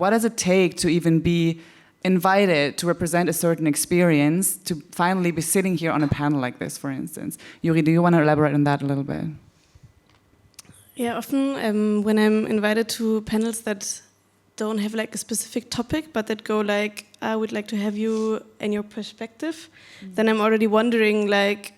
what does it take to even be invited to represent a certain experience, to finally be sitting here on a panel like this, for instance? Juri, do you want to elaborate on that a little bit? Yeah, often when I'm invited to panels that don't have like a specific topic, but that go like, I would like to have you and your perspective, then I'm already wondering like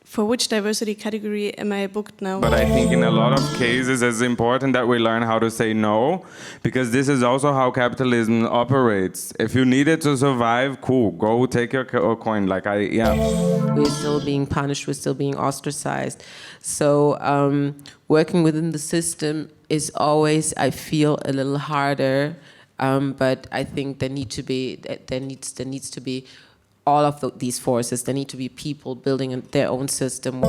for which diversity category am I booked now? But I think in a lot of cases it's important that we learn how to say no, because this is also how capitalism operates. If you need it to survive, cool, go take your coin. We're still being punished, we're still being ostracized. So working within the system is always, I feel, a little harder. But I think there needs to be all of these forces. There need to be people building their own system.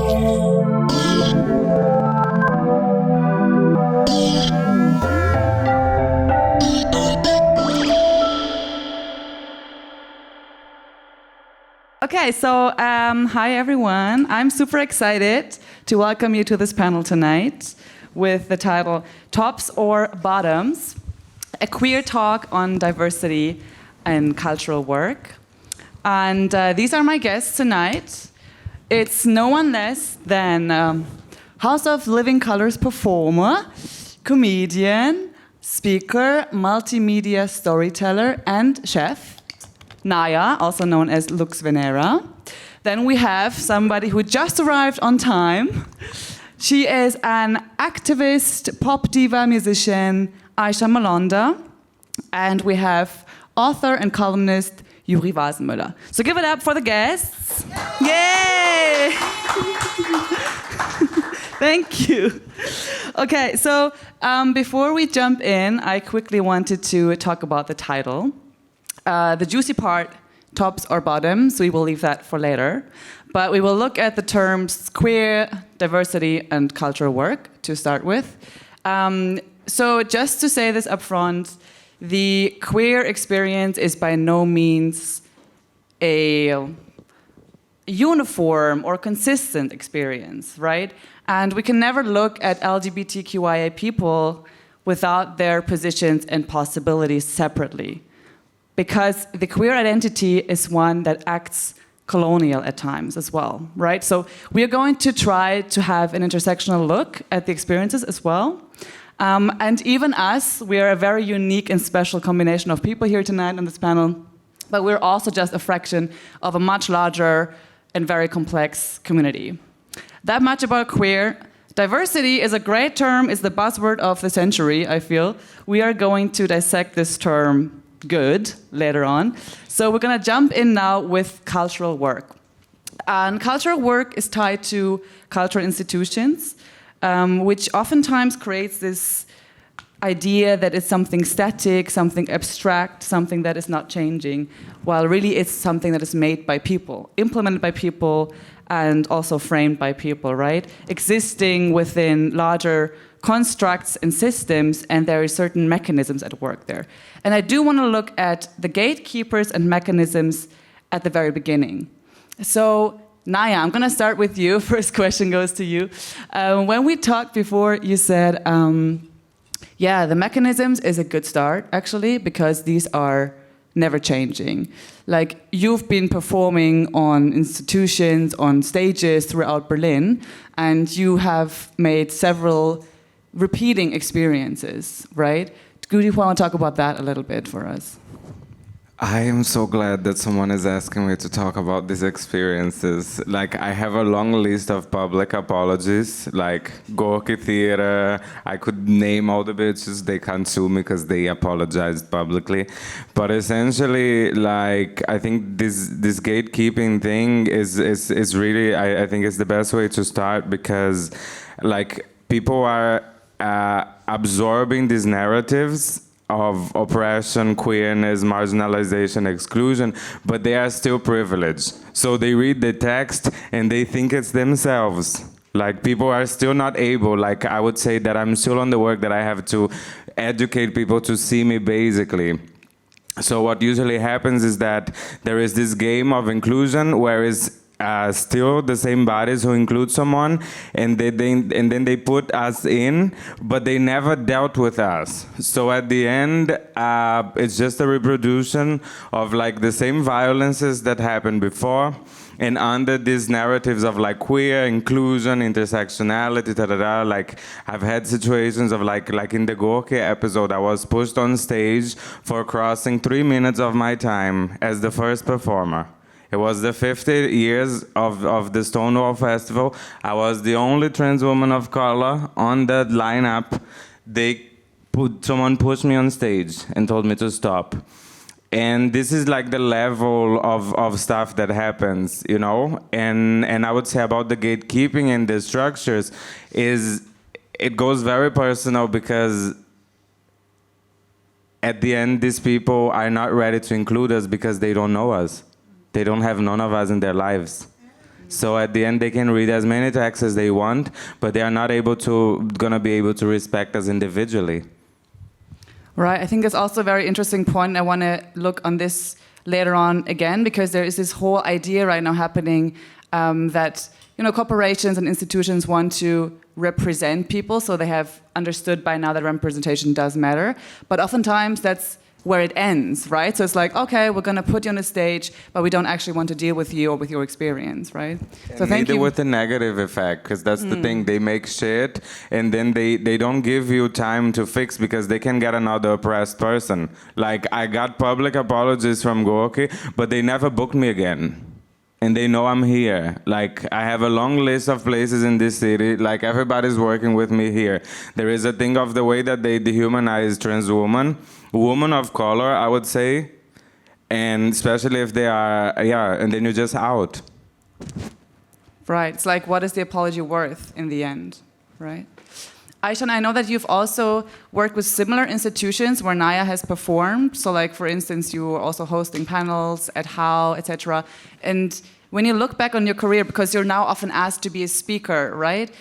Okay, so hi everyone. I'm super excited to welcome you to this panel tonight with the title Tops or Bottoms, a queer talk on diversity and cultural work. And these are my guests tonight. It's no one less than House-of-Living-Colors performer, comedian, speaker, multimedia storyteller, and chef, Naya, also known as LUX VENERA. Then we have somebody who just arrived on time. She is an activist, pop diva musician, Achan Malonda. And we have author and columnist Juri Wasenmüller. So give it up for the guests. Yay! Thank you. Okay, so before we jump in, I quickly wanted to talk about the title. The juicy part, tops or bottoms, we will leave that for later. But we will look at the terms queer, diversity, and cultural work to start with. So just to say this up front, the queer experience is by no means a uniform or consistent experience, right? And we can never look at LGBTQIA people without their positions and possibilities separately. Because the queer identity is one that acts colonial at times as well, right? So we are going to try to have an intersectional look at the experiences as well. And even us, we are a very unique and special combination of people here tonight on this panel, but we're also just a fraction of a much larger and very complex community. That much about queer. Diversity is a great term, it's the buzzword of the century, I feel. We are going to dissect this term good later on. So we're gonna jump in now with cultural work. And cultural work is tied to cultural institutions, which oftentimes creates this idea that it's something static, something abstract, something that is not changing, while really it's something that is made by people, implemented by people, and also framed by people, right? Existing within larger constructs and systems, and there are certain mechanisms at work there. And I do want to look at the gatekeepers and mechanisms at the very beginning. So, Naya, I'm going to start with you. First question goes to you. When we talked before, you said, yeah, the mechanisms is a good start, actually, because these are never changing. Like, you've been performing on institutions, on stages throughout Berlin, and you have made several repeating experiences, right? Do you want to talk about that a little bit for us? I am so glad that someone is asking me to talk about these experiences. Like, I have a long list of public apologies, like Gorky Theater. I could name all the bitches. They can't sue me because they apologized publicly. But essentially, like, I think this gatekeeping thing is really, I think it's the best way to start, because, like, people are absorbing these narratives of oppression, queerness, marginalization, exclusion, but they are still privileged. So they read the text and they think it's themselves. Like, people are still not able, like, I would say that I'm still on the work that I have to educate people to see me, basically. So what usually happens is that there is this game of inclusion, whereas still the same bodies who include someone, and then they put us in, but they never dealt with us. So at the end, it's just a reproduction of like the same violences that happened before, and under these narratives of like queer inclusion, intersectionality, like I've had situations of like in the Gorky episode, I was pushed on stage for crossing 3 minutes of my time as the first performer. It was the 50 years of the Stonewall Festival. I was the only trans woman of color on that lineup. Someone pushed me on stage and told me to stop. And this is like the level of stuff that happens, you know? And I would say about the gatekeeping and the structures is, it goes very personal, because at the end, these people are not ready to include us because they don't know us. They don't have none of us in their lives. So at the end, they can read as many texts as they want, but they are not gonna be able to respect us individually. Right, I think that's also a very interesting point. I want to look on this later on again, because there is this whole idea right now happening that, you know, corporations and institutions want to represent people, so they have understood by now that representation does matter. But oftentimes that's where it ends, right? So it's like, okay, we're going to put you on a stage, but we don't actually want to deal with you or with your experience, right? So thank you. With the negative effect, because that's the thing. They make shit, and then they don't give you time to fix, because they can get another oppressed person. Like, I got public apologies from Gorky, but they never booked me again. And they know I'm here. Like, I have a long list of places in this city. Like, everybody's working with me here. There is a thing of the way that they dehumanize trans women of color, I would say, and especially if they are, and then you're just out. Right, it's like, what is the apology worth in the end, right? Achan, I know that you've also worked with similar institutions where Naya has performed. So like, for instance, you were also hosting panels at How, etc. And when you look back on your career, because you're now often asked to be a speaker, right?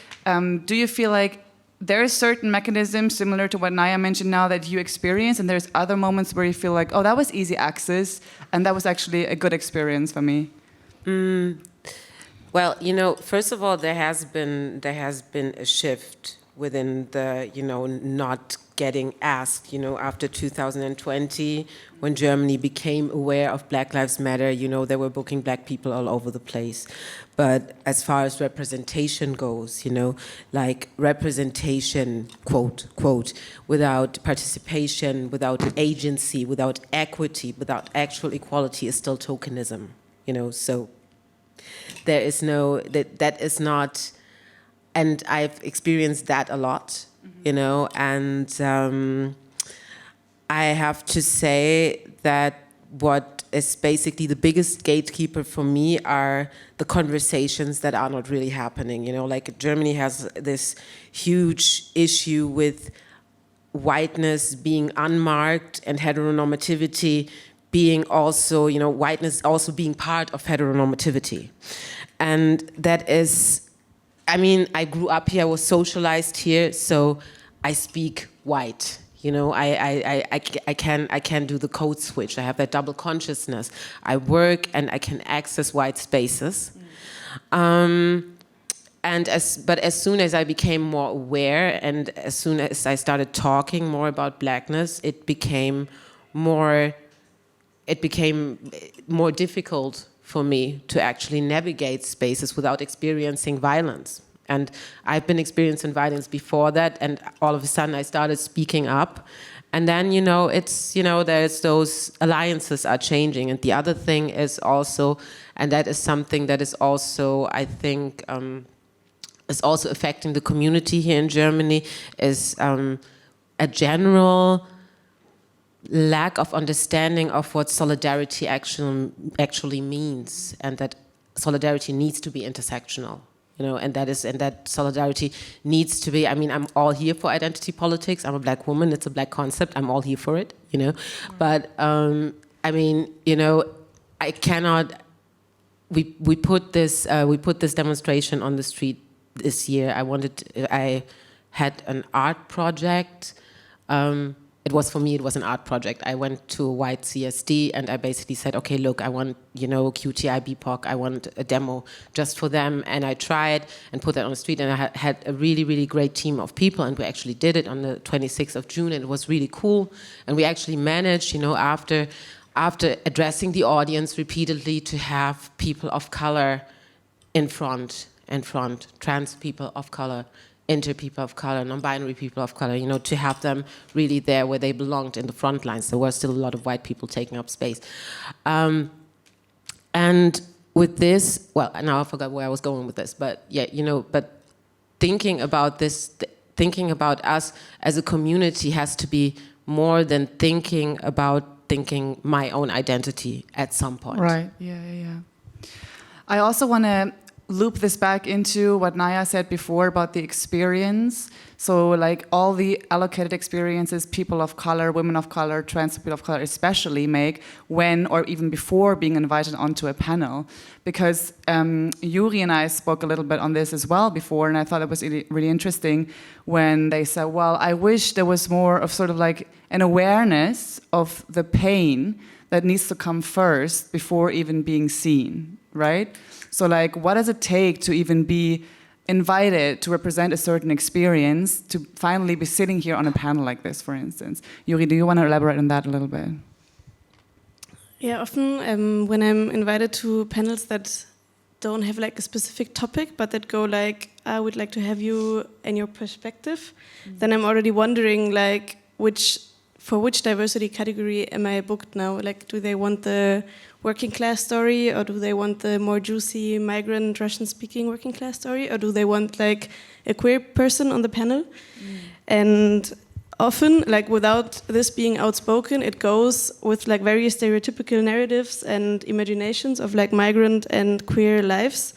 Do you feel like there are certain mechanisms similar to what Naya mentioned now that you experience, and there's other moments where you feel like, oh, that was easy access, and that was actually a good experience for me? Well, you know, first of all, there has been a shift within the, you know, not getting asked, you know, after 2020, when Germany became aware of Black Lives Matter, you know, they were booking black people all over the place. But as far as representation goes, you know, like representation, quote, quote, without participation, without agency, without equity, without actual equality is still tokenism, you know, so there is no, that is not, and I've experienced that a lot, you know, and I have to say that what is basically the biggest gatekeeper for me are the conversations that are not really happening, you know, like Germany has this huge issue with whiteness being unmarked and heteronormativity being also, you know, whiteness also being part of heteronormativity. And that is, I mean, I grew up here, I was socialized here, so I speak white. You know, I can do the code switch. I have that double consciousness. I work and I can access white spaces. But as soon as I became more aware and as soon as I started talking more about blackness, it became more difficult for me to actually navigate spaces without experiencing violence. And I've been experiencing violence before that, and all of a sudden I started speaking up. And then, you know, it's, you know, there's those alliances are changing. And the other thing is also, and that is something that is also, I think, is also affecting the community here in Germany, is a general lack of understanding of what solidarity actually means, and that solidarity needs to be intersectional. You know, and that solidarity needs to be, I mean, I'm all here for identity politics. I'm a black woman, it's a black concept, I'm all here for it, you know. But, I mean, you know, I cannot, we put this demonstration on the street this year. I had an art project it was for me, it was an art project. I went to a white CSD and I basically said, okay, look, I want, QTI BPOC, I want a demo just for them. And I tried and put that on the street, and I had a really, really great team of people, and we actually did it on the 26th of June, and it was really cool. And we actually managed, after addressing the audience repeatedly, to have people of color in front, trans people of color, inter people of color, non-binary people of color, to have them really there where they belonged, in the front lines. There were still a lot of white people taking up space. And with this, well, now I forgot where I was going with this, but yeah, but thinking about this, thinking about us as a community has to be more than thinking my own identity at some point. Right, yeah. I also want to loop this back into what Naya said before about the experience. So like all the allocated experiences people of color, women of color, trans people of color especially make when or even before being invited onto a panel. Because Juri and I spoke a little bit on this as well before, and I thought it was really, really interesting when they said, well, I wish there was more of sort of like an awareness of the pain that needs to come first before even being seen, right? So like, what does it take to even be invited to represent a certain experience, to finally be sitting here on a panel like this, for instance? Juri, do you want to elaborate on that a little bit? Yeah, often when I'm invited to panels that don't have like a specific topic, but that go like, I would like to have you and your perspective, then I'm already wondering like, for which diversity category am I booked now? Like, do they want the working class story, or do they want the more juicy migrant Russian-speaking working class story, or do they want like a queer person on the panel? And often, like without this being outspoken, it goes with like very stereotypical narratives and imaginations of like migrant and queer lives.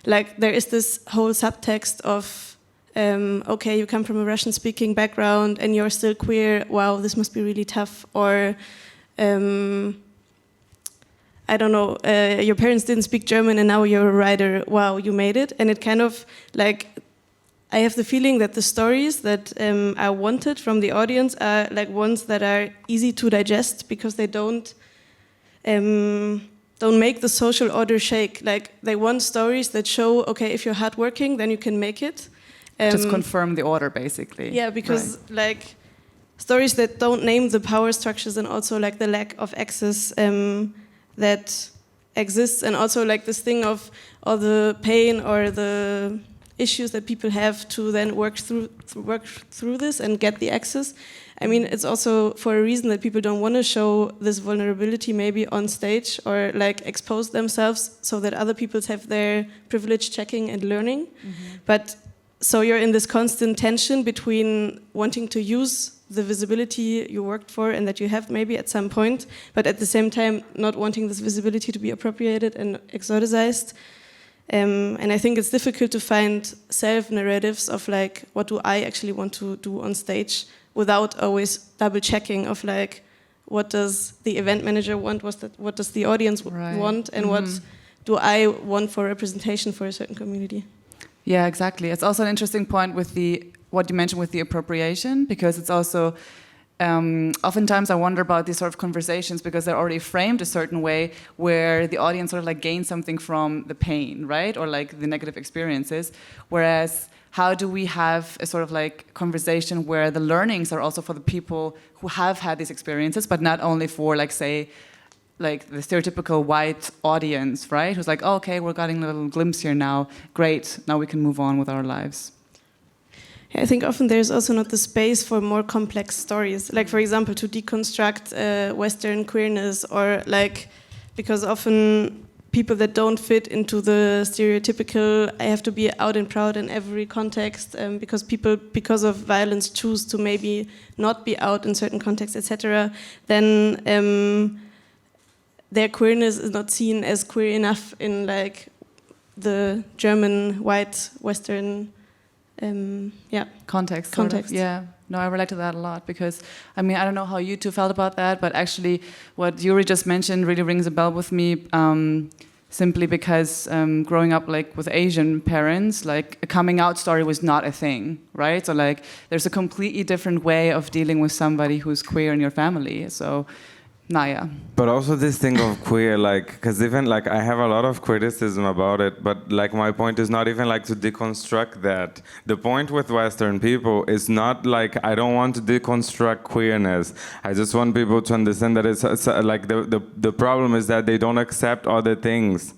Like there is this whole subtext of okay, you come from a Russian-speaking background and you're still queer, wow, this must be really tough. Or, I don't know, your parents didn't speak German and now you're a writer, wow, you made it. And it kind of, like, I have the feeling that the stories that are wanted from the audience are like ones that are easy to digest because they don't make the social order shake. Like, they want stories that show, okay, if you're hardworking, then you can make it. Just confirm the order, basically. Yeah, because like stories that don't name the power structures and also like the lack of access that exists, and also like this thing of all the pain or the issues that people have to then work through this and get the access. I mean, it's also for a reason that people don't want to show this vulnerability maybe on stage or like expose themselves so that other people have their privilege checking and learning. But so you're in this constant tension between wanting to use the visibility you worked for and that you have maybe at some point, but at the same time not wanting this visibility to be appropriated and exoticized. And I think it's difficult to find self-narratives of like, what do I actually want to do on stage without always double-checking of like, what does the event manager want, what does the audience want, and what do I want for representation for a certain community. Yeah, exactly. It's also an interesting point with what you mentioned with the appropriation, because it's also oftentimes I wonder about these sort of conversations because they're already framed a certain way where the audience sort of like gains something from the pain, right? Or like the negative experiences. Whereas how do we have a sort of like conversation where the learnings are also for the people who have had these experiences, but not only for like, say, like the stereotypical white audience, right? Who's like, oh, okay, we're getting a little glimpse here now. Great, now we can move on with our lives. Yeah, I think often there's also not the space for more complex stories. Like, for example, to deconstruct Western queerness, or like, because often people that don't fit into the stereotypical, I have to be out and proud in every context, because people, because of violence, choose to maybe not be out in certain contexts, etc. Then their queerness is not seen as queer enough in like the German white Western context. Yeah, no, I relate to that a lot because I mean I don't know how you two felt about that, but actually what Juri just mentioned really rings a bell with me. simply because growing up like with Asian parents, like a coming out story was not a thing, right? So like there's a completely different way of dealing with somebody who's queer in your family. So naya. But also this thing of queer, like, because even like I have a lot of criticism about it, but like my point is not even like to deconstruct that. The point with Western people is not like I don't want to deconstruct queerness. I just want people to understand that it's like the problem is that they don't accept other things.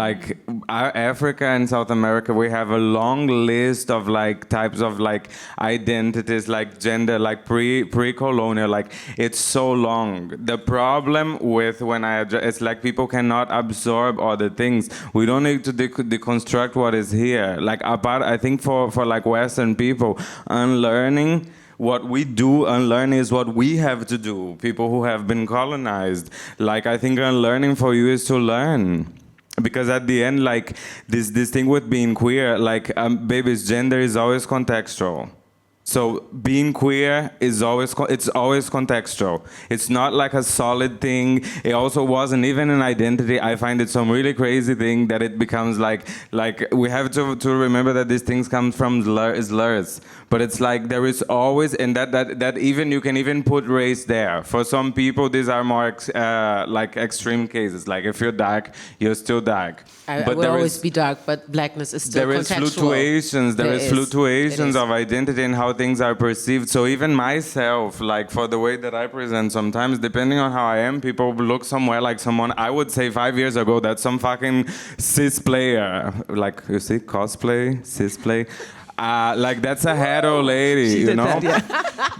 Like Africa and South America, we have a long list of like types of like identities, like gender, like pre-colonial, like it's so long. The problem with when I address, it's like people cannot absorb other things. We don't need to deconstruct what is here. Like apart, I think for like Western people, unlearning what we do, unlearn is what we have to do. People who have been colonized. Like I think unlearning for you is to learn. Because at the end, like this thing with being queer, like baby's gender is always contextual. So being queer is always contextual. It's not like a solid thing. It also wasn't even an identity. I find it some really crazy thing that it becomes like we have to remember that these things come from slurs. But it's like there is always, and that even you can even put race there. For some people, these are more like extreme cases. Like if you're dark, you're still dark. I will always be dark, but blackness is still contextual. There is fluctuations of identity and how things are perceived. So even myself, like for the way that I present sometimes, depending on how I am, people look somewhere like someone, I would say 5 years ago, that's some fucking cis player. Like, you see, cosplay, cis play. Like that's a hetero lady, you know? That, yeah.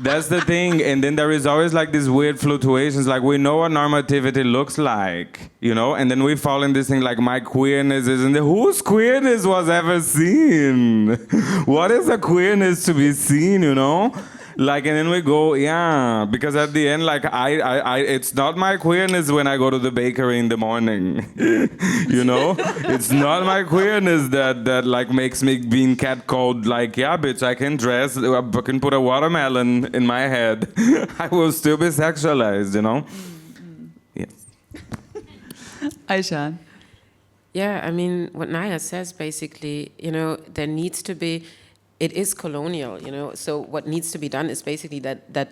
That's the thing. And then there is always like these weird fluctuations. Like we know what normativity looks like, you know? And then we fall in this thing like my queerness isn't whose queerness was ever seen? What is a queerness to be seen, you know? Like, and then we go, yeah, because at the end, like, I it's not my queerness when I go to the bakery in the morning, you know? It's not my queerness that like, makes me being catcalled, like, yeah, bitch, I can dress, I can put a watermelon in my head. I will still be sexualized, you know? Yes. Achan. Yeah, I mean, what Naya says, basically, you know, there needs to be, it is colonial, you know, so what needs to be done is basically that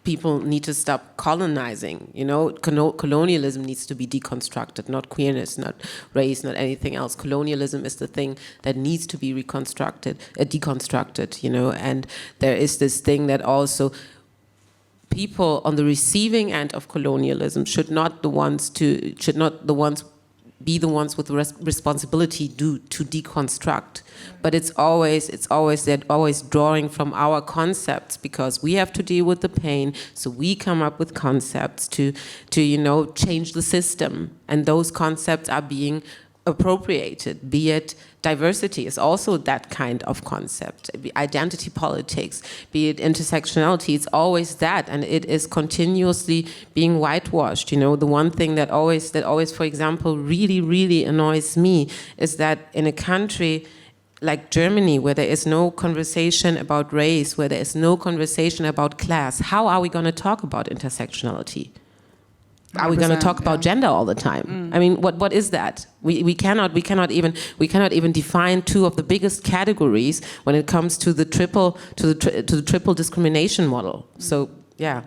people need to stop colonizing, you know, colonialism needs to be deconstructed, not queerness, not race, not anything else. Colonialism is the thing that needs to be deconstructed, you know, and there is this thing that also people on the receiving end of colonialism should not be the ones with the responsibility to deconstruct, but it's always they're always drawing from our concepts because we have to deal with the pain, so we come up with concepts to you know change the system, and those concepts are being appropriated, be it diversity is also that kind of concept, identity politics, be it intersectionality, it's always that, and it is continuously being whitewashed. You know, the one thing that always, for example, really, really annoys me is that in a country like Germany, where there is no conversation about race, where there is no conversation about class, how are we going to talk about intersectionality? Are we going to talk about gender all the time? I mean, what is that? We cannot even define two of the biggest categories when it comes to the triple discrimination model. So yeah.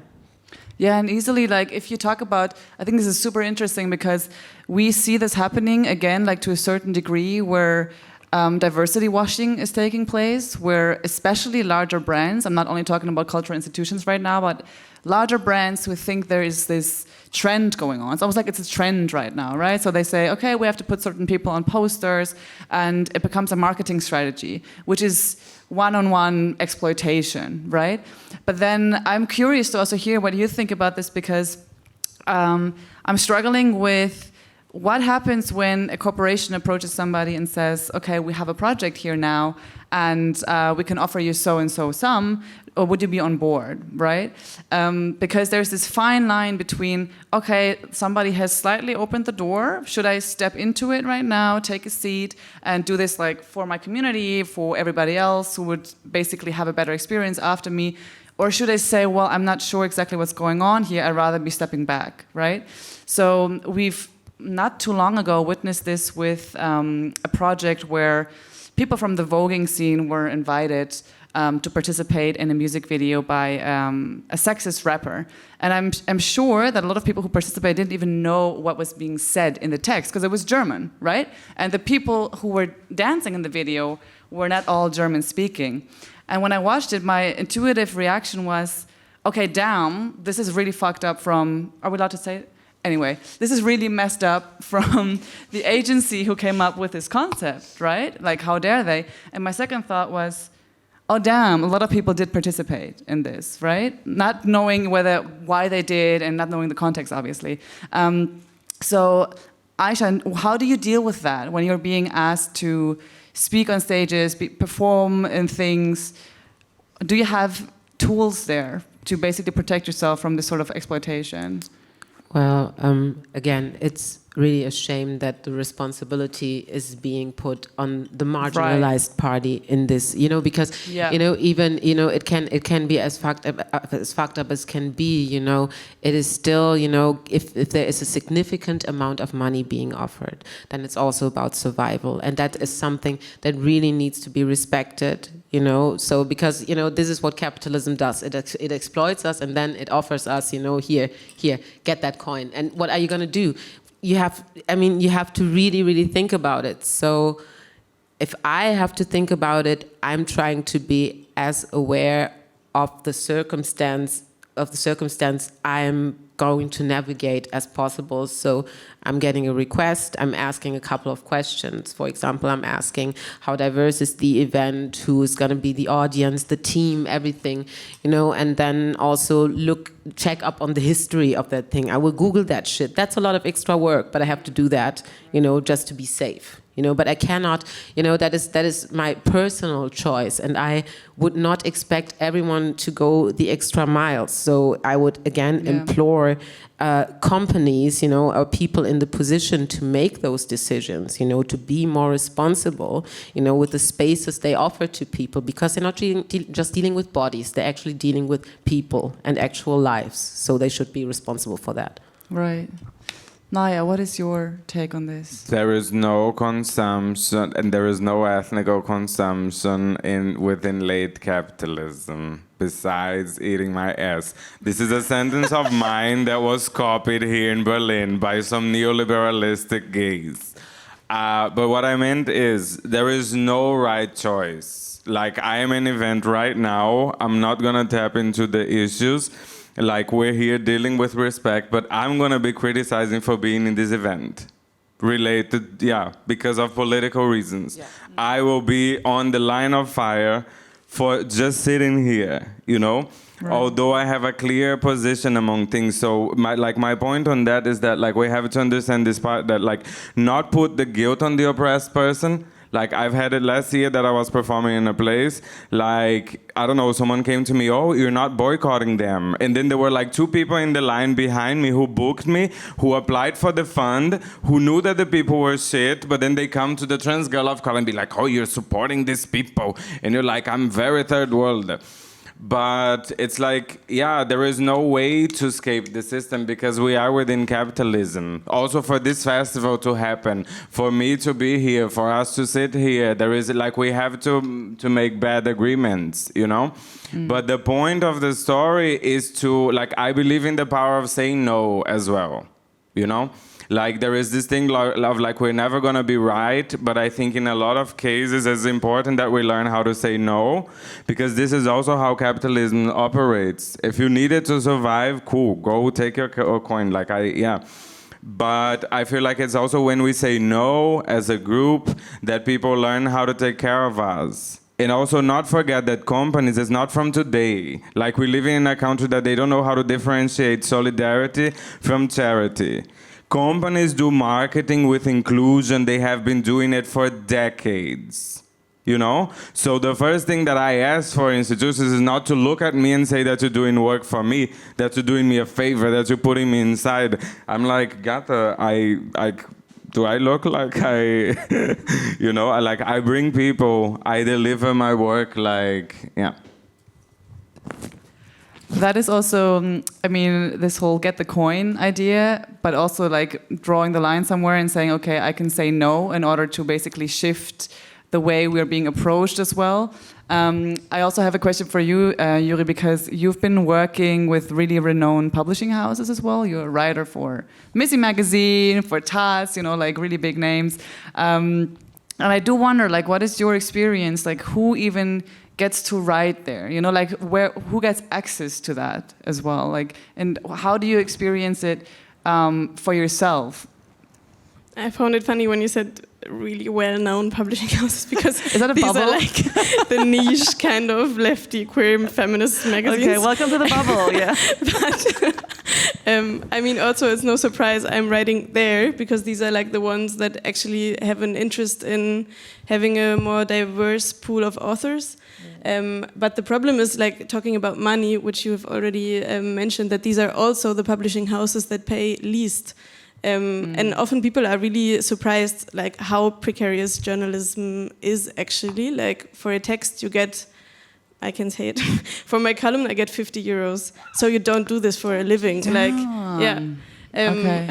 Yeah, and easily, like, if you talk about, I think this is super interesting because we see this happening again, like to a certain degree, where diversity washing is taking place, where especially larger brands, I'm not only talking about cultural institutions right now, but larger brands who think there is this trend going on. It's almost like it's a trend right now, right? So they say, okay, we have to put certain people on posters, and it becomes a marketing strategy, which is one-on-one exploitation, right? But then I'm curious to also hear what you think about this, because I'm struggling with what happens when a corporation approaches somebody and says, okay, we have a project here now, and we can offer you so and so some, or would you be on board, right? Because there's this fine line between, okay, somebody has slightly opened the door, should I step into it right now, take a seat, and do this like for my community, for everybody else who would basically have a better experience after me? Or should I say, well, I'm not sure exactly what's going on here, I'd rather be stepping back, right? So we've not too long ago witnessed this with a project where people from the voguing scene were invited to participate in a music video by a sexist rapper. And I'm sure that a lot of people who participated didn't even know what was being said in the text, because it was German, right? And the people who were dancing in the video were not all German speaking. And when I watched it, my intuitive reaction was, okay, damn, this is really fucked up from, are we allowed to say it? Anyway, this is really messed up from the agency who came up with this concept, right? Like, how dare they? And my second thought was, oh damn, a lot of people did participate in this, right? Not knowing why they did and not knowing the context, obviously. So, Aisha, how do you deal with that when you're being asked to speak on stages, perform in things? Do you have tools there to basically protect yourself from this sort of exploitation? Well, again, it's really a shame that the responsibility is being put on the marginalized party in this, because, even, it can be as fucked up as can be, it is still, if there is a significant amount of money being offered, then it's also about survival. And that is something that really needs to be respected, so because, this is what capitalism does. It exploits us, and then it offers us, here, get that coin. And what are you going to do? You have to really, really think about it. So if I have to think about it, I'm trying to be as aware of the circumstance I'm going to navigate as possible. So I'm getting a request, I'm asking a couple of questions. For example, I'm asking how diverse is the event, who is going to be the audience, the team, everything, and then also check up on the history of that thing. I will Google that shit. That's a lot of extra work, but I have to do that, just to be safe. But I cannot, that is my personal choice, and I would not expect everyone to go the extra miles. So I would again implore companies, or people in the position to make those decisions, to be more responsible, with the spaces they offer to people, because they're not just dealing with bodies, they're actually dealing with people and actual lives. So they should be responsible for that. Right. Naya, what is your take on this? There is no consumption, and there is no ethnical consumption within late capitalism, besides eating my ass. This is a sentence of mine that was copied here in Berlin by some neoliberalistic gays. But what I meant is, there is no right choice. Like, I am an event right now, I'm not gonna tap into the issues. Like, we're here dealing with respect, but I'm going to be criticizing for being in this event. Related, because of political reasons. Yeah. I will be on the line of fire for just sitting here, Right. Although I have a clear position among things. So my point on that is that, we have to understand this part, that, not put the guilt on the oppressed person. Like, I've had it last year that I was performing in a place, I don't know, someone came to me, oh, you're not boycotting them. And then there were 2 people in the line behind me who booked me, who applied for the fund, who knew that the people were shit, but then they come to the trans girl of color and be like, oh, you're supporting these people. And you're like, I'm very third world. But it's there is no way to escape the system, because we are within capitalism. Also, for this festival to happen, for me to be here, for us to sit here, there is we have to make bad agreements, But the point of the story is to, I believe in the power of saying no as well, there is this thing of we're never gonna be right, but I think in a lot of cases it's important that we learn how to say no, because this is also how capitalism operates. If you need it to survive, cool, go take your coin, But I feel like it's also when we say no as a group that people learn how to take care of us. And also not forget that companies is not from today. We're living in a country that they don't know how to differentiate solidarity from charity. Companies do marketing with inclusion. They have been doing it for decades, So the first thing that I ask for institutions is not to look at me and say that you're doing work for me, that you're doing me a favor, that you're putting me inside. I'm like, Gata, do I look like I, I bring people, I deliver my work, That is also, I mean, this whole get the coin idea, but also like drawing the line somewhere and saying, okay, I can say no in order to basically shift the way we're being approached as well. I also have a question for you, Juri, because you've been working with really renowned publishing houses as well. You're a writer for Missy Magazine, for Taz, you know, like really big names. And I do wonder, like, what is your experience? Like, who even gets to write there? You know, like, who gets access to that as well? Like, and how do you experience it for yourself? I found it funny when you said really well-known publishing houses, because is that a these bubble? are like the niche kind of lefty queer feminist magazines. Okay, welcome to the bubble. Yeah. But I mean, also it's no surprise I'm writing there, because these are like the ones that actually have an interest in having a more diverse pool of authors. But the problem is, like, talking about money, which you have already mentioned, that these are also the publishing houses that pay least. And often people are really surprised, like, how precarious journalism is actually. Like, for a text you get, I can say it, for my column I get 50 euros. So you don't do this for a living. Damn. Like, yeah. Okay.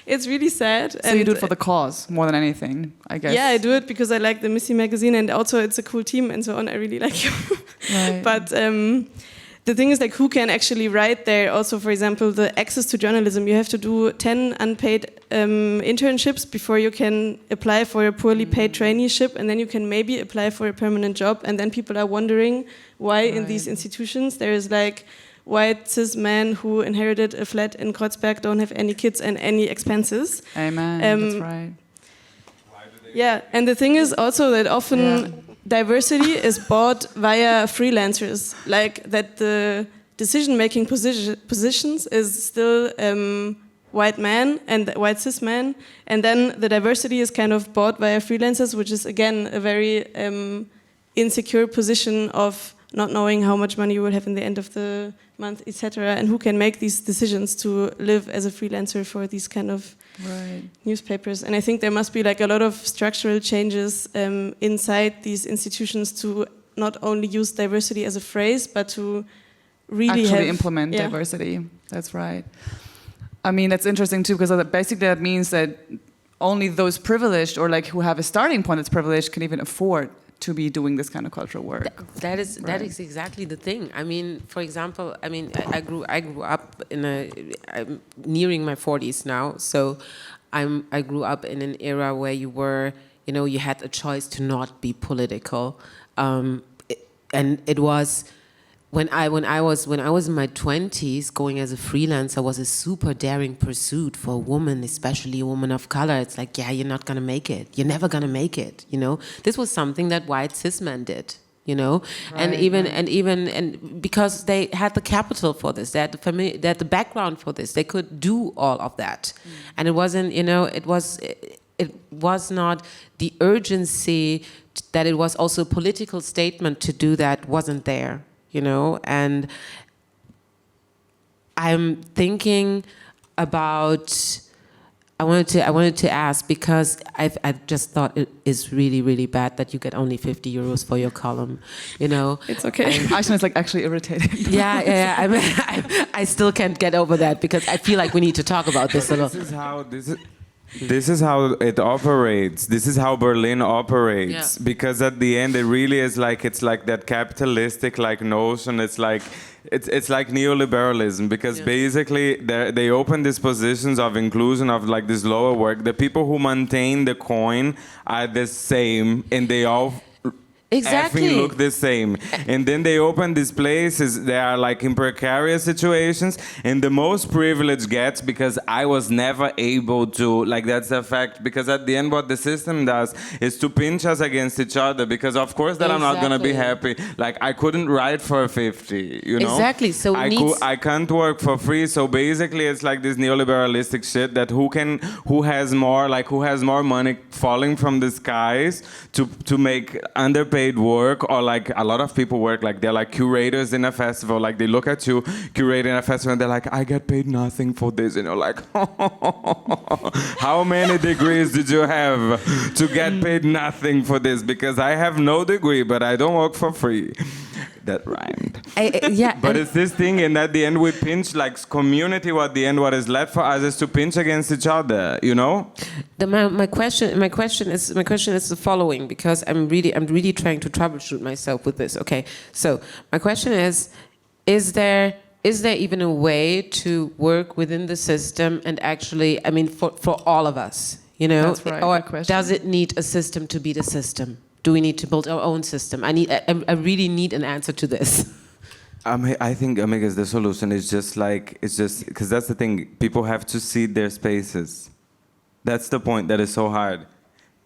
It's really sad. So you do it for the cause more than anything, I guess. Yeah, I do it because I like the Missy magazine, and also it's a cool team and so on. I really like you. Right. But the thing is, like, who can actually write there? Also, for example, the access to journalism. You have to do 10 unpaid internships before you can apply for a poorly paid traineeship, and then you can maybe apply for a permanent job. And then people are wondering why in these institutions there is like white cis men who inherited a flat in Kreuzberg, don't have any kids and any expenses. Amen. That's right. Yeah, and the thing is also that often diversity is bought via freelancers, like that the decision-making positions is still white men and white cis men, and then the diversity is kind of bought via freelancers, which is again a very insecure position of not knowing how much money you will have in the end of the month, etc., and who can make these decisions to live as a freelancer for these kind of newspapers. And I think there must be like a lot of structural changes inside these institutions to not only use diversity as a phrase, but to really actually implement diversity. That's right. I mean, that's interesting too, because basically that means that only those privileged, or like who have a starting point that's privileged, can even afford to be doing this kind of cultural work. That is exactly the thing. I mean, for example, I mean, I grew up I'm nearing my 40s now, so I grew up in an era where you were, you know, you had a choice to not be political, and it was. When I was in my 20s, going as a freelancer was a super daring pursuit for a woman, especially a woman of color. It's like, yeah, you're not gonna make it. You're never gonna make it. You know, this was something that white cis men did. You know, and because they had the capital for this, they had the family, they had the background for this, they could do all of that, and it wasn't. You know, it was not the urgency that it was also a political statement to do that wasn't there. You know, and I'm thinking about. I wanted to ask, because I just thought it is really, really bad that you get only 50 euros for your column. You know, it's okay. Achan is like actually irritated. Yeah. I mean, I still can't get over that, because I feel like we need to talk about this a lot. This is how it operates. This is how Berlin operates. Yeah. Because at the end, it really is like, it's like that capitalistic like notion. It's like neoliberalism, because basically they open these positions of inclusion of like this lower work. The people who maintain the coin are the same, and they all exactly look the same. And then they open these places, they are like in precarious situations, and the most privileged gets, because I was never able to, like, that's a fact, because at the end what the system does is to pinch us against each other, because of course that I'm not gonna be happy. Like, I couldn't write for 50, you know? Exactly. So I can't work for free, so basically it's like this neoliberalistic shit that who has more money falling from the skies to make underpaid work, or like a lot of people work like they're like curators in a festival, like they look at you curating a festival and they're like, I get paid nothing for this, you know, like how many degrees did you have to get paid nothing for this? Because I have no degree, but I don't work for free. That rhymed. Yeah. But it's this thing, and at the end we pinch like community. At the end, what is left for us is to pinch against each other. You know. My question is the following, because I'm really trying to troubleshoot myself with this. Okay, so my question is there even a way to work within the system and actually, I mean, for all of us, you know? That's right, or good question. does it need a system to be the system? Do we need to build our own system? I really need an answer to this. I think, Amigas, the solution is just because that's the thing. People have to see their spaces. That's the point that is so hard.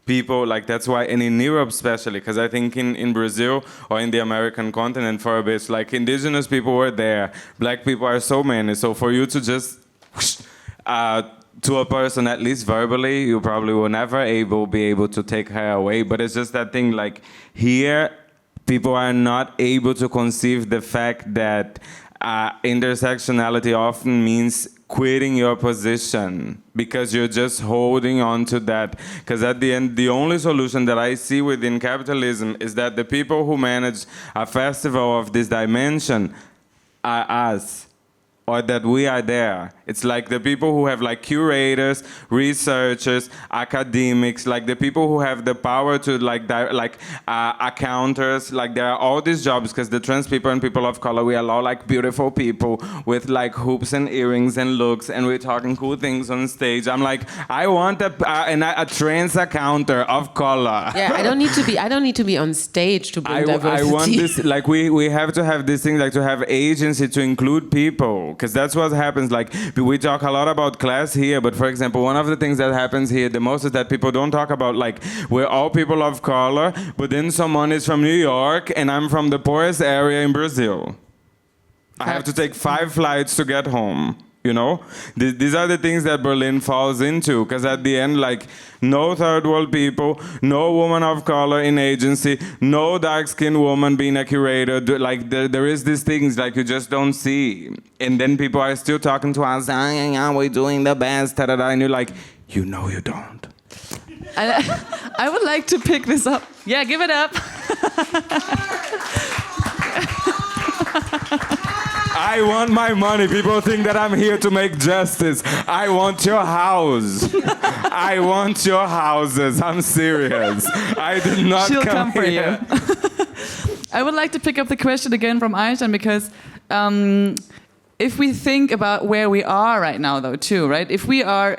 People, like, that's why, and in Europe especially, because I think in Brazil or in the American continent for a bit, like, indigenous people were there, black people are so many, so for you to just, to a person, at least verbally, you probably will never be able to take her away, but it's just that thing, like, here, people are not able to conceive the fact that intersectionality often means quitting your position because you're just holding on to that. Because at the end, the only solution that I see within capitalism is that the people who manage a festival of this dimension are us, or that we are there. It's like the people who have like curators, researchers, academics, like the people who have the power to accountants, like there are all these jobs, because the trans people and people of color, we are all like beautiful people with like hoops and earrings and looks, and we're talking cool things on stage. I'm like, I want a trans accountant of color. Yeah, I don't need to be on stage to bring diversity. I want this, like we have to have this thing, like to have agency to include people, because that's what happens. Like we talk a lot about class here, but for example, one of the things that happens here the most is that people don't talk about, like, we're all people of color, but then someone is from New York and I'm from the poorest area in Brazil. I have to take 5 flights to get home. You know, these are the things that Berlin falls into, because at the end, like, no third world people, no woman of color in agency, no dark-skinned woman being a curator. Like, there is these things, like, you just don't see. And then people are still talking to us, we're doing the best, and you're like, you know you don't. I would like to pick this up. Yeah, give it up. I want my money. People think that I'm here to make justice. I want your house. I want your houses. I'm serious. I did not She'll come for here. you. I would like to pick up the question again from Achan, because if we think about where we are right now, though, too, right? If we are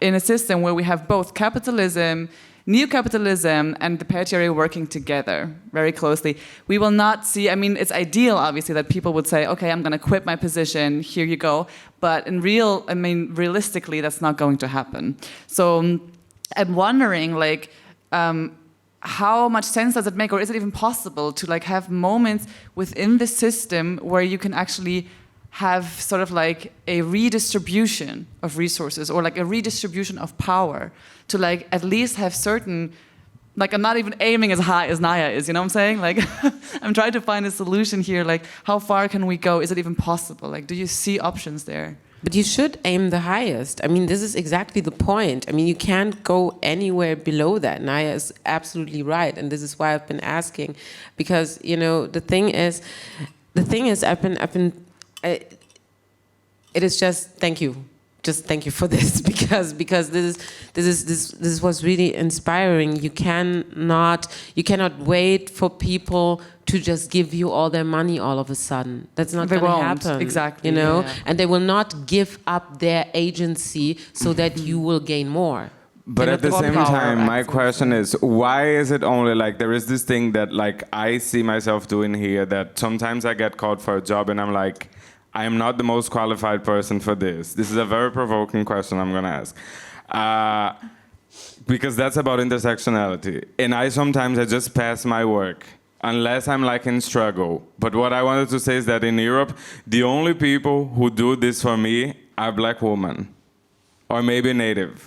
in a system where we have both capitalism, neo-capitalism, and the patriarchy working together very closely, we will not see, I mean, it's ideal, obviously, that people would say, okay, I'm going to quit my position, here you go. But realistically, that's not going to happen. So I'm wondering, like, how much sense does it make, or is it even possible to, like, have moments within the system where you can actually have sort of like a redistribution of resources, or like a redistribution of power, to like at least have certain, like, I'm not even aiming as high as Naya is, you know what I'm saying? Like, I'm trying to find a solution here, like, how far can we go? Is it even possible? Like, do you see options there? But you should aim the highest. I mean, this is exactly the point. I mean, you can't go anywhere below that. Naya is absolutely right, and this is why I've been asking, because, you know, the thing is, it is just thank you for this, because this was really inspiring. You cannot wait for people to just give you all their money all of a sudden. That's not going to happen. Exactly. You know, yeah. And they will not give up their agency so that you will gain more. But at the same time, my question is, why is it only like, there is this thing that, like, I see myself doing here, that sometimes I get called for a job and I'm like, I am not the most qualified person for this. This is a very provoking question I'm going to ask. Because that's about intersectionality. And I just pass my work, unless I'm like in struggle. But what I wanted to say is that in Europe, the only people who do this for me are black women, or maybe native.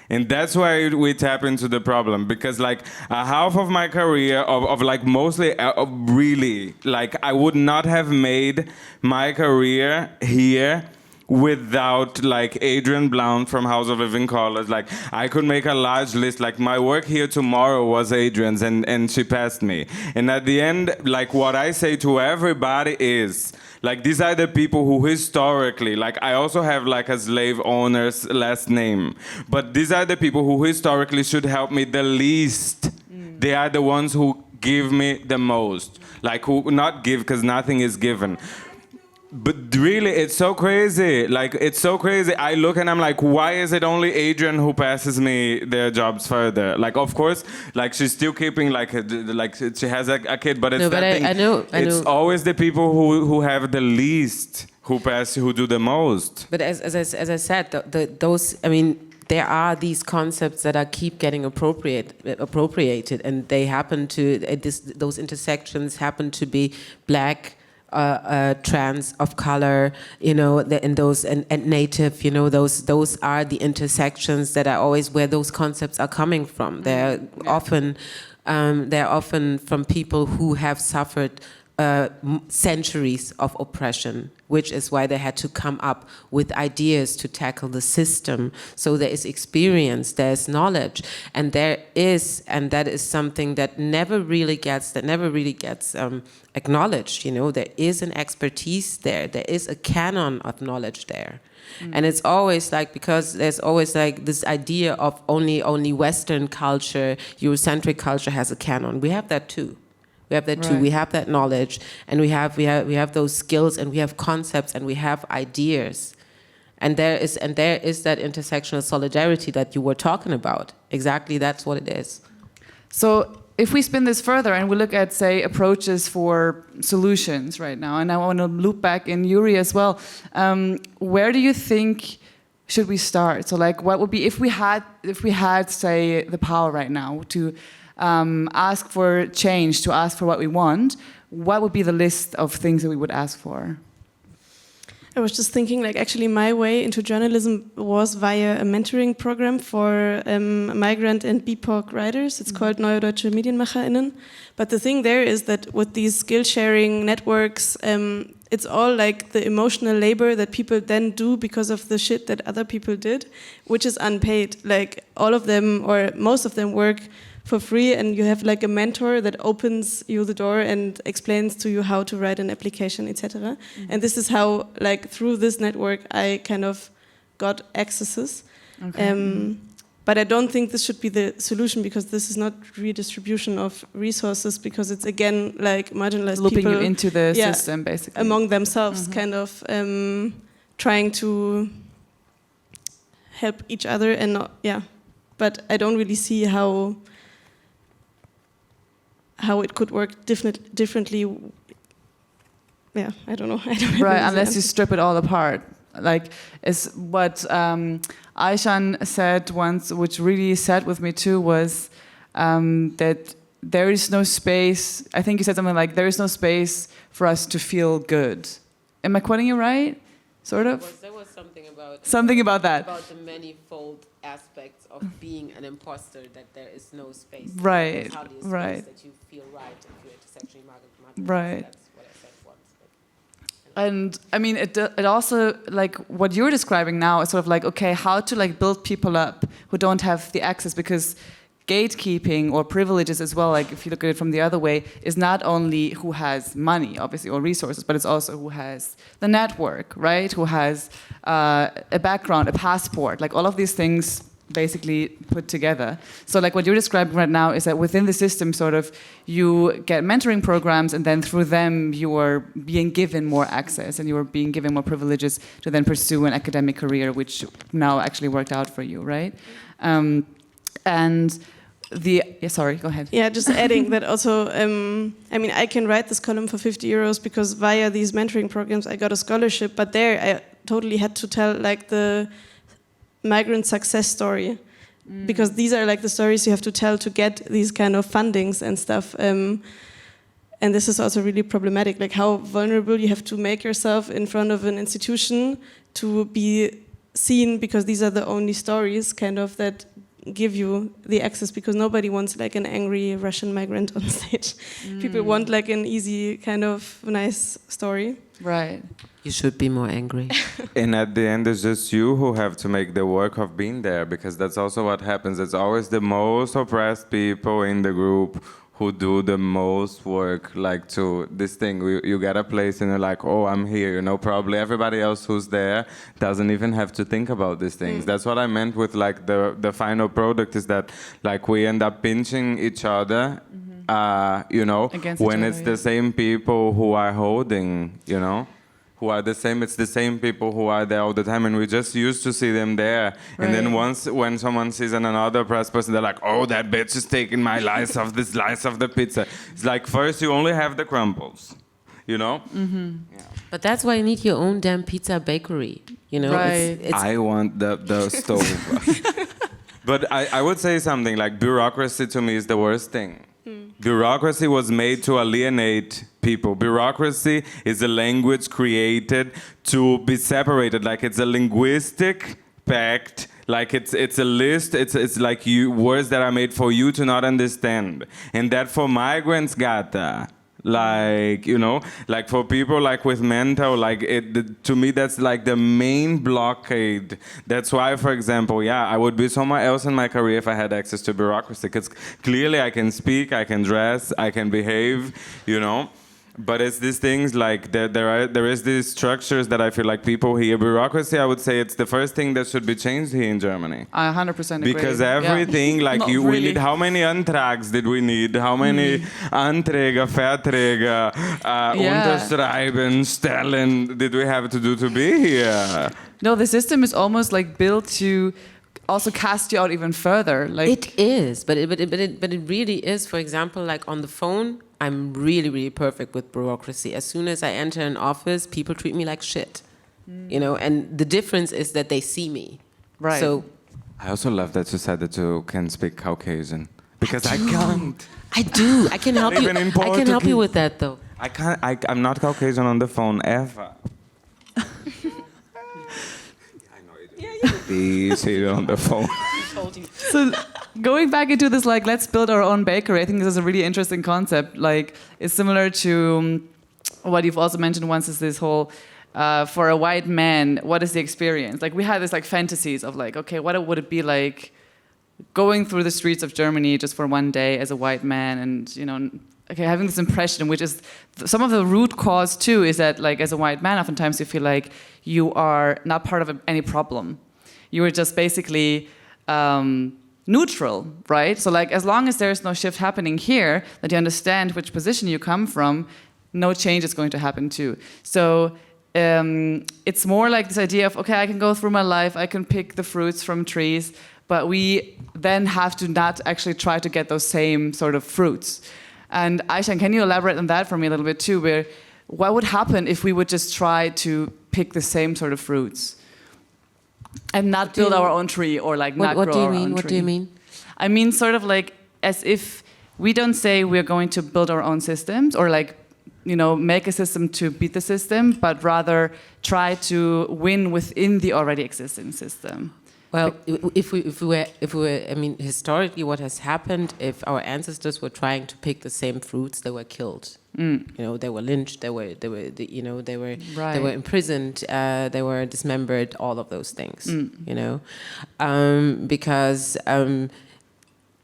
And that's why we tap into the problem, because like a half of my career of like mostly really, like, I would not have made my career here without like Adrian Blount from House-of-Living-Colors. Like I could make a large list, like my work here tomorrow was Adrian's and she passed me. And at the end, like what I say to everybody is, like these are the people who historically, like I also have like a slave owner's last name, but these are the people who historically should help me the least. They are the ones who give me the most. Like who not give because nothing is given. But really, it's so crazy. Like, it's so crazy. I look and I'm like, why is it only Adrian who passes me their jobs further? Like, of course, like she's still keeping like she has a kid, but it's No, but that thing. I know. It's always the people who have the least who do the most. But as I said, those, I mean, there are these concepts that are keep getting appropriated, and they happen to those intersections happen to be black, trans, of color, you know, and native, you know, those are the intersections that are always where those concepts are coming from. They're often from people who have suffered centuries of oppression, which is why they had to come up with ideas to tackle the system. So there is experience, there's knowledge, and that is something that never really gets acknowledged. You know, there is an expertise there is a canon of knowledge there. And it's always like, because there's always like this idea of only Western culture, Eurocentric culture has a canon. We have that too. We have that too. Right. We have that knowledge, and we have those skills, and we have concepts, and we have ideas, and there is that intersectional solidarity that you were talking about. Exactly, that's what it is. So if we spin this further and we look at, say, approaches for solutions right now, and I want to loop back in Juri as well, where do you think should we start? So, like, what would be if we had, say, the power right now to ask for change, to ask for what we want, what would be the list of things that we would ask for? I was just thinking, like, actually my way into journalism was via a mentoring program for migrant and BIPOC writers. It's called Neue Deutsche MedienmacherInnen. But the thing there is that with these skill-sharing networks, it's all like the emotional labor that people then do because of the shit that other people did, which is unpaid. Like, all of them, or most of them, work for free, and you have like a mentor that opens you the door and explains to you how to write an application, etc. And this is how, like, through this network, I kind of got accesses. Okay. But I don't think this should be the solution, because this is not redistribution of resources, because it's again like marginalized Looping people you into the system, basically. among themselves, kind of trying to help each other, and not, But I don't really see how it could work differently. Yeah, I don't know. Right, unless you strip it all apart. Like, is what Achan said once, which really sat with me too, was that there is no space. I think you said something like, there is no space for us to feel good. Am I quoting you right? Sort of? There was something about that. About the manifold aspects of being an imposter, that there is no space. Right, There's hardly a space right. that you feel right if you're intersectionally marginalized. Right. That's what I said once. And I mean, it also, like, what you're describing now is sort of like, okay, how to like build people up who don't have the access, because gatekeeping or privileges as well, like if you look at it from the other way, is not only who has money, obviously, or resources, but it's also who has the network, right? Who has a background, a passport, like all of these things basically put together. So like what you're describing right now is that within the system, sort of, you get mentoring programs, and then through them you are being given more access, and you are being given more privileges to then pursue an academic career, which now actually worked out for you, right? And sorry, go ahead. Yeah, just adding that also, I mean, I can write this column for 50 euros because via these mentoring programs I got a scholarship, but there I totally had to tell like the migrant success story, because these are like the stories you have to tell to get these kind of fundings and stuff. And this is also really problematic, like how vulnerable you have to make yourself in front of an institution to be seen, because these are the only stories kind of that give you the access, because nobody wants like an angry Russian migrant on stage. People want like an easy kind of nice story. Right. You should be more angry. And at the end, it's just you who have to make the work of being there, because that's also what happens. It's always the most oppressed people in the group who do the most work, like to this thing. You get a place and you're like, oh, I'm here, you know, probably everybody else who's there doesn't even have to think about these things. That's what I meant with like the final product is that like we end up pinching each other, you know, Against when each it's other, the same people who are holding, you know, who are the same, it's the same people who are there all the time, and we just used to see them there. And then once, when someone sees another oppressed person, they're like, oh, that bitch is taking my slice of this slice of the pizza. It's like, first you only have the crumbles, you know? Mm-hmm. Yeah. But that's why you need your own damn pizza bakery, you know? Right. I want the stove. But I would say something, like bureaucracy to me is the worst thing. Bureaucracy was made to alienate people. Bureaucracy is a language created to be separated, like it's a linguistic pact, like it's a list, it's like words that are made for you to not understand. And that for migrants, gata, like, you know, like for people like with mental, like to me that's like the main blockade. That's why, for example, yeah, I would be somewhere else in my career if I had access to bureaucracy, because clearly I can speak, I can dress, I can behave, you know. But it's these things like there is these structures that I feel like people here. Bureaucracy, I would say it's the first thing that should be changed here in Germany. I 100% agree. Because everything, like Not we really. need, how many Antrags did we need? How many Anträge, Verträge, Unterschreiben, Stellen did we have to do to be here? No, the system is almost like built to also cast you out even further. Like It is, but it really is. For example, like on the phone, I'm really, really perfect with bureaucracy. As soon as I enter an office, people treat me like shit, you know. And the difference is that they see me. Right. So I also love that you said that you can speak Caucasian, because I can't. I do. I can help you. Even in I can help you with that, though. I can't. I'm not Caucasian on the phone ever. I know it. Be seated on the phone. So going back into this, like, let's build our own bakery, I think this is a really interesting concept. Like, it's similar to what you've also mentioned once, is this whole, for a white man, what is the experience? Like, we had this, like, fantasies of, like, okay, what would it be like going through the streets of Germany just for one day as a white man, and, you know, okay, having this impression, which is some of the root cause, too, is that, like, as a white man, oftentimes you feel like you are not part of any problem. You are just basically neutral, right? So like, as long as there's no shift happening here, that you understand which position you come from, no change is going to happen too. So it's more like this idea of, okay, I can go through my life, I can pick the fruits from trees, but we then have to not actually try to get those same sort of fruits. And Achan, can you elaborate on that for me a little bit too, where what would happen if we would just try to pick the same sort of fruits? And not build our own tree, or like not grow our own tree. What do you mean? I mean, sort of like as if we don't say we're going to build our own systems, or like, you know, make a system to beat the system, but rather try to win within the already existing system. Well, if we were, I mean, historically, what has happened if our ancestors were trying to pick the same fruits, they were killed. You know, they were lynched. They were imprisoned. They were dismembered. All of those things. You know, because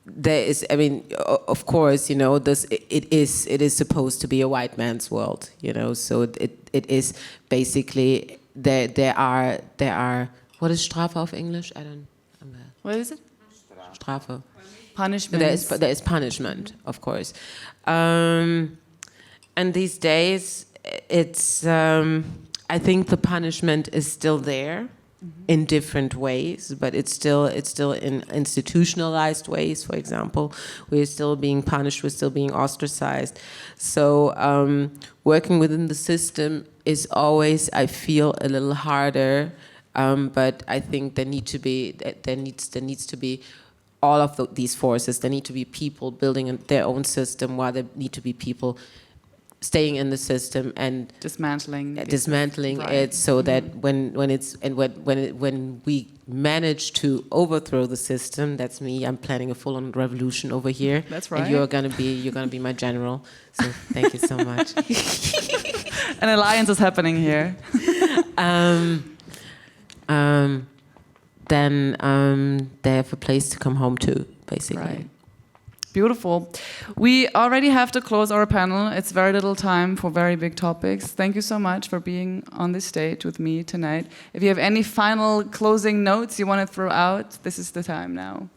there is. I mean, of course, you know, this. It is supposed to be a white man's world. You know, so it is basically there are. What is Strafe auf English? I don't. What is it? Strafe. Punishment. There is punishment, of course. And these days, it's. I think the punishment is still there, in different ways, but it's still in institutionalized ways. For example, we're still being punished. We're still being ostracized. So working within the system is always, I feel, a little harder. But I think there needs to be all of these forces. There need to be people building their own system, while there need to be people staying in the system and dismantling right. it, so that when we manage to overthrow the system, that's me. I'm planning a full-on revolution over here. That's right. And you're gonna be my general. So thank you so much. An alliance is happening here. Then they have a place to come home to, basically. Right. Beautiful. We already have to close our panel. It's very little time for very big topics. Thank you so much for being on this stage with me tonight. If you have any final closing notes you want to throw out, this is the time now.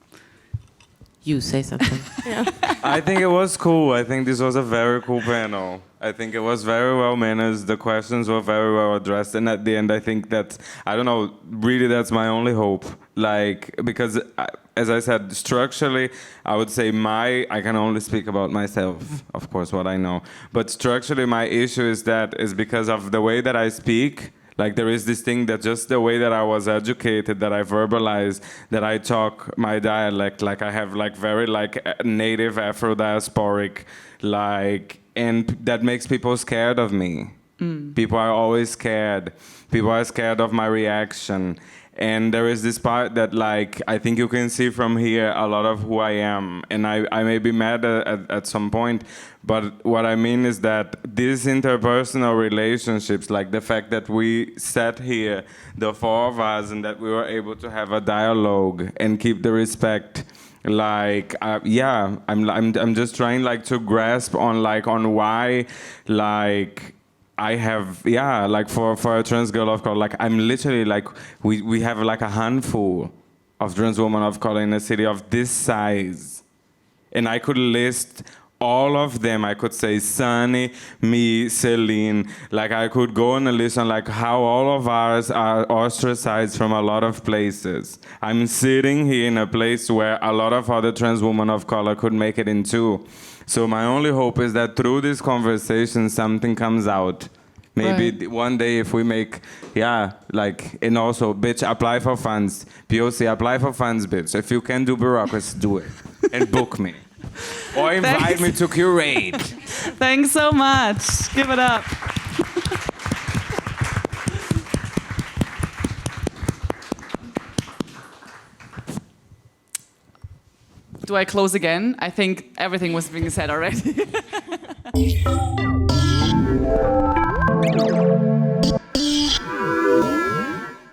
You say something. Yeah. I think it was cool. I think this was a very cool panel. I think it was very well managed. The questions were very well addressed. And at the end, I think that, I don't know, really that's my only hope. Like, because as I said, structurally, I would say I can only speak about myself, of course, what I know. But structurally, my issue is because of the way that I speak. Like, there is this thing that just the way that I was educated, that I verbalize, that I talk my dialect, like I have like very like native Afro-diasporic, like, and that makes people scared of me. People are always scared. People are scared of my reaction. And there is this part that, like, I think you can see from here a lot of who I am. And I may be mad at some point, but what I mean is that these interpersonal relationships, like the fact that we sat here, the four of us, and that we were able to have a dialogue and keep the respect. Like, I'm just trying, like, to grasp on why, like, I have, like for a trans girl of color, like I'm literally like, we have like a handful of trans women of color in a city of this size. And I could list all of them. I could say Sunny, me, Celine. Like I could go on a list on like how all of ours are ostracized from a lot of places. I'm sitting here in a place where a lot of other trans women of color could make it into. So my only hope is that through this conversation, something comes out. Maybe one day if we make, like, and also, bitch, apply for funds. POC, apply for funds, bitch. If you can do bureaucracy, do it. And book me. Or invite me to curate. Thanks so much. Give it up. Do I close again? I think everything was being said already.